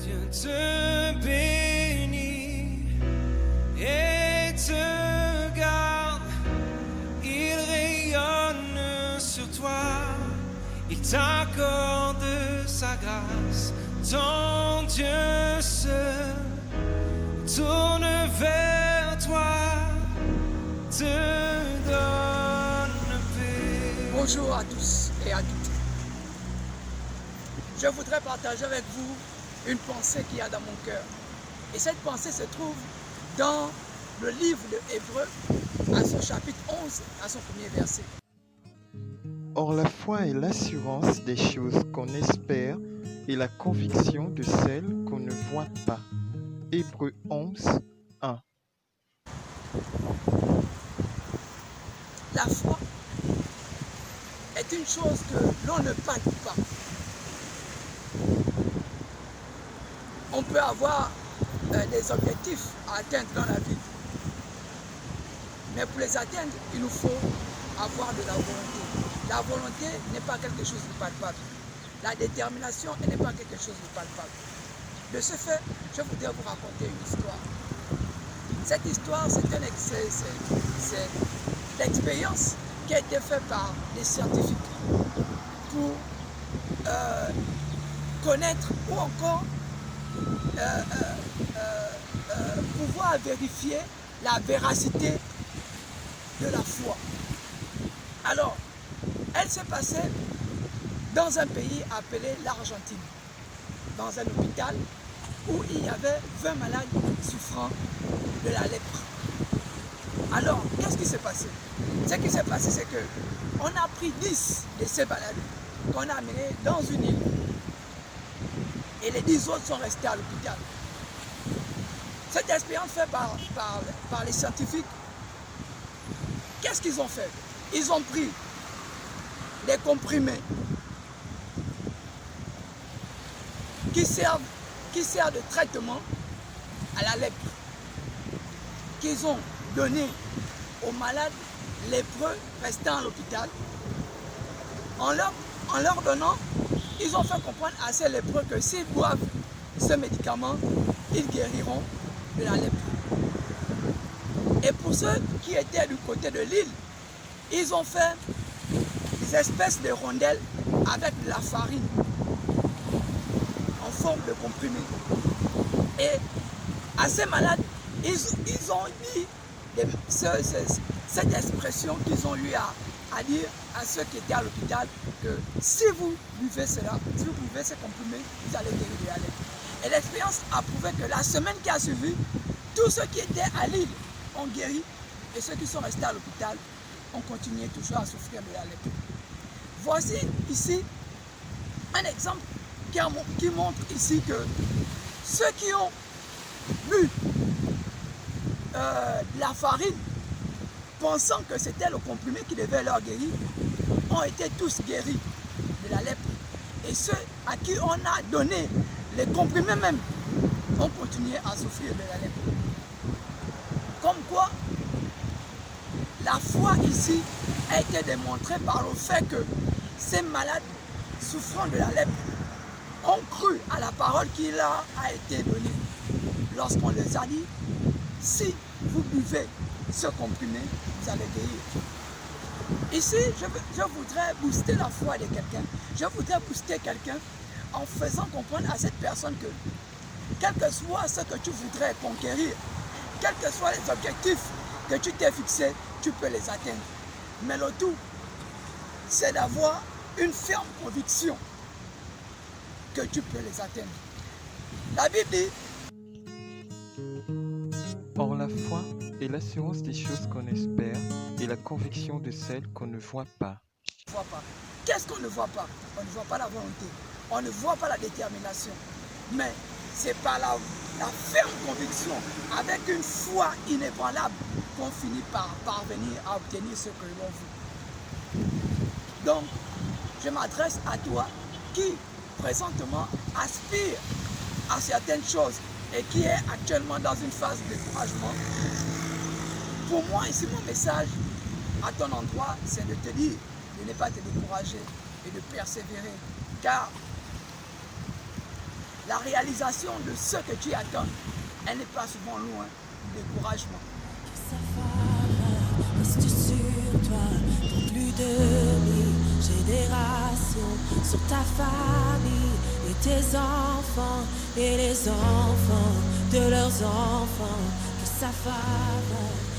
Dieu te bénit et te garde. Il rayonne sur toi, il t'accorde sa grâce. Ton Dieu se tourne vers toi, te donne paix. Bonjour à tous et à toutes. Je voudrais partager avec vous une pensée qu'il y a dans mon cœur. Et cette pensée se trouve dans le livre de Hébreux, à son chapitre 11, à son premier verset. Or la foi est l'assurance des choses qu'on espère et la conviction de celles qu'on ne voit pas. Hébreux 11, 1. La foi est une chose que l'on ne palpe pas. On peut avoir des objectifs à atteindre dans la vie. Mais pour les atteindre, il nous faut avoir de la volonté. La volonté n'est pas quelque chose de palpable. La détermination n'est pas quelque chose de palpable. De ce fait, je voudrais vous raconter une histoire. Cette histoire, c'est l'expérience qui a été faite par les scientifiques pour connaître ou encore pouvoir vérifier la véracité de la foi. Alors, elle s'est passée dans un pays appelé l'Argentine, dans un hôpital où il y avait 20 malades souffrant de la lèpre. Alors, qu'est-ce qui s'est passé? Ce qui s'est passé, c'est que on a pris 10 de ces malades qu'on a amenés dans une île. Et les 10 autres sont restés à l'hôpital. Cette expérience faite par les scientifiques, qu'est-ce qu'ils ont fait? Ils ont pris des comprimés qui servent de traitement à la lèpre, qu'ils ont donné aux malades lépreux restant à l'hôpital. En leur donnant, ils ont fait comprendre à ces lépreux que s'ils boivent ce médicament, ils guériront de la lèpre. Et pour ceux qui étaient du côté de l'île, ils ont fait des espèces de rondelles avec de la farine en forme de comprimé. Et à ces malades, ils ont dit cette expression qu'ils ont eu à dire à ceux qui étaient à l'hôpital, que si vous buvez cela, si vous buvez ces comprimés, vous allez guérir de la lèpre. Et l'expérience a prouvé que la semaine qui a suivi, tous ceux qui étaient à l'île ont guéri et ceux qui sont restés à l'hôpital ont continué toujours à souffrir de la lèpre. Voici ici un exemple qui montre ici que ceux qui ont bu la farine, pensant que c'était le comprimé qui devait leur guérir, ont été tous guéris de la lèpre. Et ceux à qui on a donné les comprimés même ont continué à souffrir de la lèpre. Comme quoi, la foi ici a été démontrée par le fait que ces malades souffrant de la lèpre ont cru à la parole qui leur a été donnée lorsqu'on les a dit: si vous buvez ce comprimé, vous allez guérir. Ici, je voudrais booster la foi de quelqu'un. Je voudrais booster quelqu'un en faisant comprendre à cette personne que, quel que soit ce que tu voudrais conquérir, quels que soient les objectifs que tu t'es fixés, tu peux les atteindre. Mais le tout, c'est d'avoir une ferme conviction que tu peux les atteindre. La Bible dit: Or la foi est l'assurance des choses qu'on espère et la conviction de celles qu'on ne voit pas. Qu'est-ce qu'on ne voit pas? On ne voit pas la volonté, on ne voit pas la détermination. Mais c'est par la ferme conviction, avec une foi inébranlable, qu'on finit par parvenir à obtenir ce que l'on veut. Donc, je m'adresse à toi qui présentement aspire à certaines choses et qui est actuellement dans une phase de découragement. Pour moi, ici, mon message à ton endroit, c'est de te dire de ne pas te décourager et de persévérer. Car la la réalisation de ce que tu attends, elle n'est pas souvent loin du découragement. Sa faveur reste sur toi pour plus de 1000 générations, sur ta famille et tes enfants et les enfants de leurs enfants. Que sa faveur